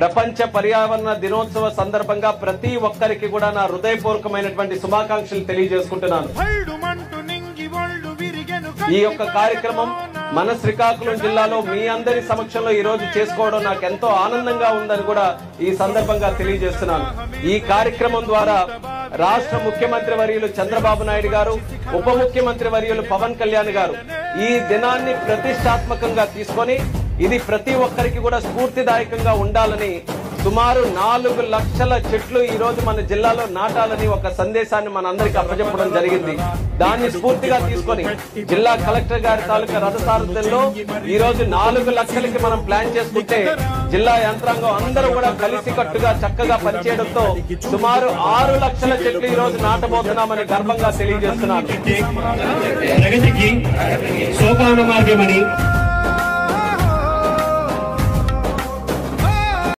ప్రపంచ పర్యావరణ దినోత్సవ సందర్భంగా ప్రతి ఒక్కరికి కూడా నా హృదయపూర్వకమైనటువంటి శుభాకాంక్షలు తెలియజేసుకుంటున్నాను. ఈ యొక్క కార్యక్రమం మన శ్రీకాకుళం జిల్లాలో మీ అందరి సమక్షంలో ఈ రోజు చేసుకోవడం నాకు ఎంతో ఆనందంగా ఉందని కూడా ఈ సందర్భంగా తెలియజేస్తున్నాను. ఈ కార్యక్రమం ద్వారా రాష్ట్ర ముఖ్యమంత్రి వర్యులు చంద్రబాబు నాయుడు గారు, ఉప ముఖ్యమంత్రి వర్యులు పవన్ కళ్యాణ్ గారు ఈ దినాన్ని ప్రతిష్టాత్మకంగా తీసుకొని ఇది ప్రతి ఒక్కరికి కూడా స్ఫూర్తిదాయకంగా ఉండాలని సుమారు 4 లక్షల చెట్లు ఈ రోజు మన జిల్లాలో నాటాలని ఒక సందేశాన్ని మనందరికీ అప్పచెప్పడం జరిగింది. దాన్ని స్ఫూర్తిగా తీసుకొని జిల్లా కలెక్టర్ గారి తాలూకా రథసారథ్యంలో ఈ రోజు 4 లక్షలకి మనం ప్లాన్ చేసుకుంటే జిల్లా యంత్రాంగం అందరూ కూడా కలిసికట్టుగా చక్కగా పనిచేయడంతో సుమారు 6 లక్షల చెట్లు ఈ రోజు నాటబోతున్నామని గర్వంగా తెలియజేస్తున్నాను.